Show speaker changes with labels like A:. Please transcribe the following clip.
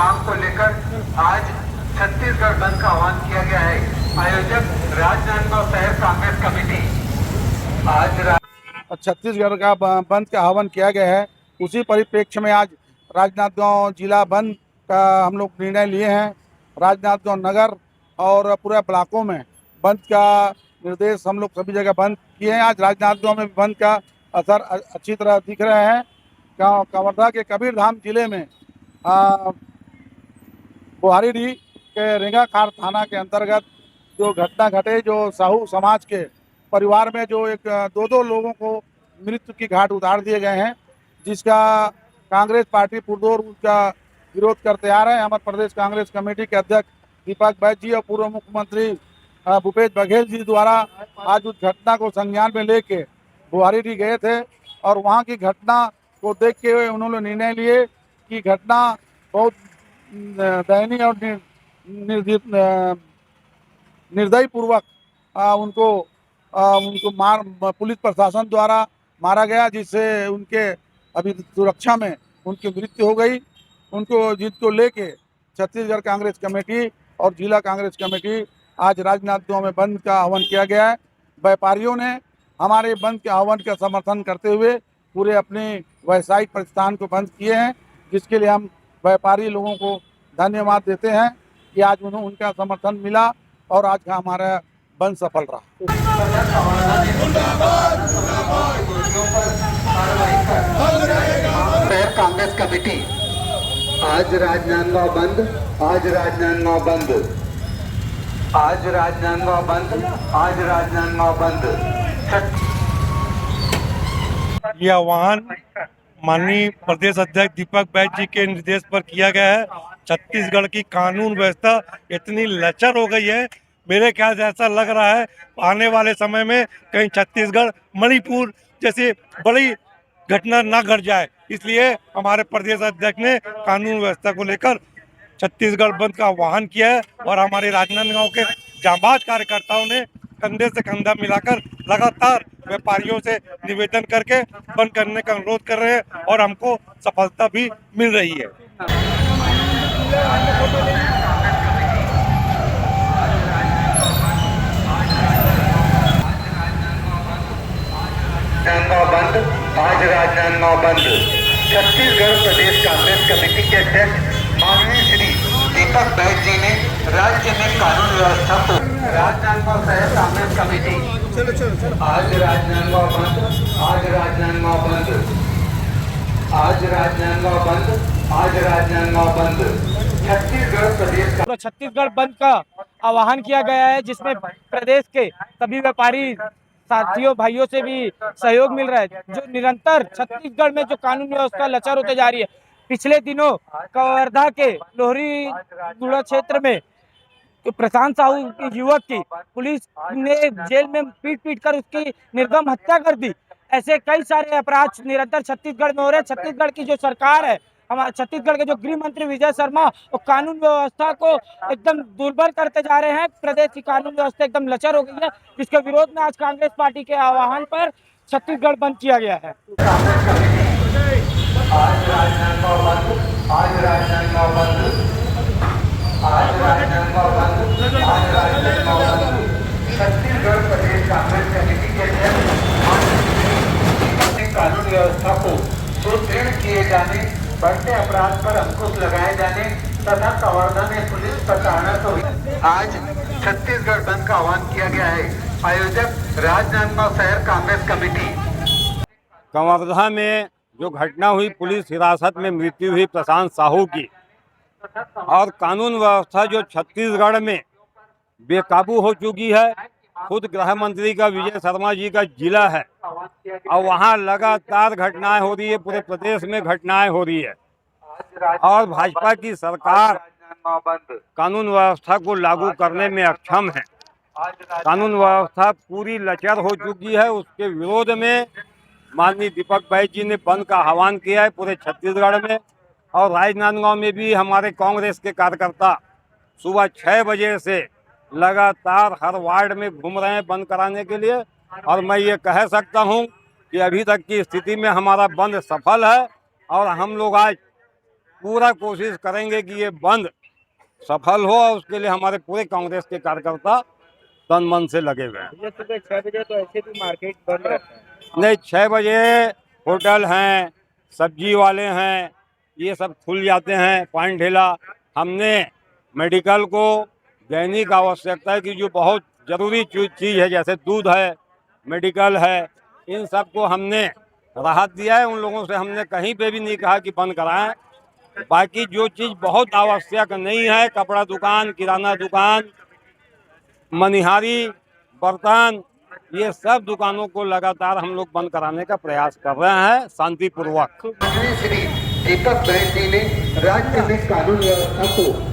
A: मांग को लेकर आज छत्तीसगढ़ बंद का आह्वान किया गया है। आयोजक राजनांदगांव शहर कांग्रेस कमेटी आज
B: छत्तीसगढ़ का बंद का आह्वान किया गया है। उसी परिप्रेक्ष्य में आज राजनांदगांव जिला बंद का हम लोग निर्णय लिए हैं। राजनांदगांव नगर और पूरे ब्लॉकों में बंद का निर्देश हम लोग सभी जगह बंद किए हैं। आज राजनांदगांव में बंद का असर अच्छी तरह दिख रहे हैं। कवर्धा के कबीरधाम जिले में बोहारीडीह के रेंगाखार थाना के अंतर्गत जो घटना घटे, जो साहू समाज के परिवार में जो एक दो लोगों को मृत्यु की घाट उतार दिए गए हैं, जिसका कांग्रेस पार्टी पुरजोर उसका विरोध करते आ रहे हैं। हमारे प्रदेश कांग्रेस कमेटी के अध्यक्ष दीपक बैज जी और पूर्व मुख्यमंत्री भूपेश बघेल जी द्वारा आज उस घटना को संज्ञान में लेके बोहारीडीह गए थे और वहाँ की घटना को देख के उन्होंने निर्णय लिए कि घटना बहुत दयनीय और निर्दयी पूर्वक उनको पुलिस प्रशासन द्वारा मारा गया, जिससे उनके अभी सुरक्षा में उनकी मृत्यु हो गई। जिसको लेके छत्तीसगढ़ कांग्रेस कमेटी और जिला कांग्रेस कमेटी आज राजनांदगांव में बंद का आह्वान किया गया है। व्यापारियों ने हमारे बंद के आह्वान का समर्थन करते हुए पूरे अपने व्यावसायिक प्रतिष्ठान को बंद किए हैं, जिसके लिए हम व्यापारी लोगों को धन्यवाद देते हैं कि आज उनका समर्थन मिला और आज का हमारा बंद सफल रहा।
A: शहर कांग्रेस कमेटी आज राजनांदगांव बंद, आज राजनांदगांव बंद, आज राजनांदगांव बंद, आज राजनांदगांव बंद।
C: यह आह्वान माननीय प्रदेश अध्यक्ष दीपक बैज जी के निर्देश पर किया गया है। छत्तीसगढ़ की कानून व्यवस्था इतनी लचर हो गई है, मेरे ख्याल से ऐसा लग रहा है आने वाले समय में कहीं छत्तीसगढ़ मणिपुर जैसी बड़ी घटना ना घट जाए। इसलिए हमारे प्रदेश अध्यक्ष ने कानून व्यवस्था को लेकर छत्तीसगढ़ बंद का आह्वान किया है और हमारे राजनांदगांव के जांबाज कार्यकर्ताओं ने कंधे से कंधा मिलाकर लगातार व्यापारियों से निवेदन करके बंद करने का अनुरोध कर रहे हैं और हमको सफलता भी मिल रही है।
A: राजनांदगांव बंद, आज राजनांदगांव बंद। छत्तीसगढ़ प्रदेश कांग्रेस कमेटी के अध्यक्ष माननीय श्री दीपक बैज जी ने राज्य में कानून व्यवस्था को राजनांदगांव शहर कांग्रेस कमेटी आज राजनांदगांव बंद, आज राजनांदगांव बंद, आज राजनांदगांव बंद, आज राजनांदगांव बंद। छत्तीसगढ़ प्रदेश
D: छत्तीसगढ़ बंद का आह्वान किया गया है, जिसमें प्रदेश के सभी व्यापारी साथियों भाइयों से भी सहयोग मिल रहा है। जो निरंतर छत्तीसगढ़ में जो कानून व्यवस्था लचर होते जा रही है, पिछले दिनों कवर्धा के लोहरी गुड़ा क्षेत्र में प्रशांत साहू युवक की पुलिस ने जेल में पीट कर उसकी निर्दम हत्या कर दी। ऐसे कई सारे अपराध निरंतर छत्तीसगढ़ में हो रहे हैं। छत्तीसगढ़ की जो सरकार है, हमारे छत्तीसगढ़ के जो गृह मंत्री विजय शर्मा, वो कानून व्यवस्था को एकदम दुर्बल करते जा रहे हैं। प्रदेश की कानून व्यवस्था एकदम लचर हो गई है, जिसके विरोध में आज कांग्रेस पार्टी के आह्वान पर छत्तीसगढ़ बंद किया गया है।
A: आज राजनांदगांव बंद, आज राजनांदगांव बंद, आज राजनांदगांव बंद, आज राजनांदगांव बंद। छत्तीसगढ़ प्रदेश कांग्रेस कमेटी के अध्यक्ष कानून व्यवस्था को सुदृढ़ किए जाने, बढ़ते अपराध पर अंकुश लगाए जाने तथा कवर्धा में पुलिस प्रताड़ना को आज छत्तीसगढ़ बंद का आह्वान किया गया है। आयोजक राजनांदगांव शहर कांग्रेस कमेटी।
E: कवर्धा में जो घटना हुई, पुलिस हिरासत में मृत्यु हुई प्रशांत साहू की, और कानून व्यवस्था जो छत्तीसगढ़ में बेकाबू हो चुकी है। खुद गृह मंत्री का विजय शर्मा जी का जिला है और वहाँ लगातार घटनाएं हो रही है, पूरे प्रदेश में घटनाएं हो रही है और भाजपा की सरकार कानून व्यवस्था को लागू करने में अक्षम है। कानून व्यवस्था पूरी लचर हो चुकी है। उसके विरोध में माननीय दीपक बैज जी ने बंद का आह्वान किया है पूरे छत्तीसगढ़ में, और राजनांदगांव में भी हमारे कांग्रेस के कार्यकर्ता सुबह 6 बजे से लगातार हर वार्ड में घूम रहे हैं बंद कराने के लिए। और मैं ये कह सकता हूं कि अभी तक की स्थिति में हमारा बंद सफल है और हम लोग आज पूरा कोशिश करेंगे कि ये बंद सफल हो और उसके लिए हमारे पूरे कांग्रेस के कार्यकर्ता तन मन से लगे हुए हैं।
D: सुबह 6 बजे तो ऐसे भी मार्केट बंद रहता है।
E: नहीं, 6 बजे होटल हैं, सब्जी वाले हैं, ये सब खुल जाते हैं, पान ठेला। हमने मेडिकल को दैनिक आवश्यकता की जो बहुत ज़रूरी चीज़ है, जैसे दूध है, मेडिकल है, इन सब को हमने राहत दिया है। उन लोगों से हमने कहीं पे भी नहीं कहा कि बंद कराएं। बाकी जो चीज़ बहुत आवश्यक नहीं है, कपड़ा दुकान, किराना दुकान, मनिहारी, बर्तन, ये सब दुकानों को लगातार हम लोग बंद कराने का प्रयास कर रहे हैं शांतिपूर्वक।
A: माननीय श्री दीपक बैज जी ने राज्य में कानून व्यवस्था को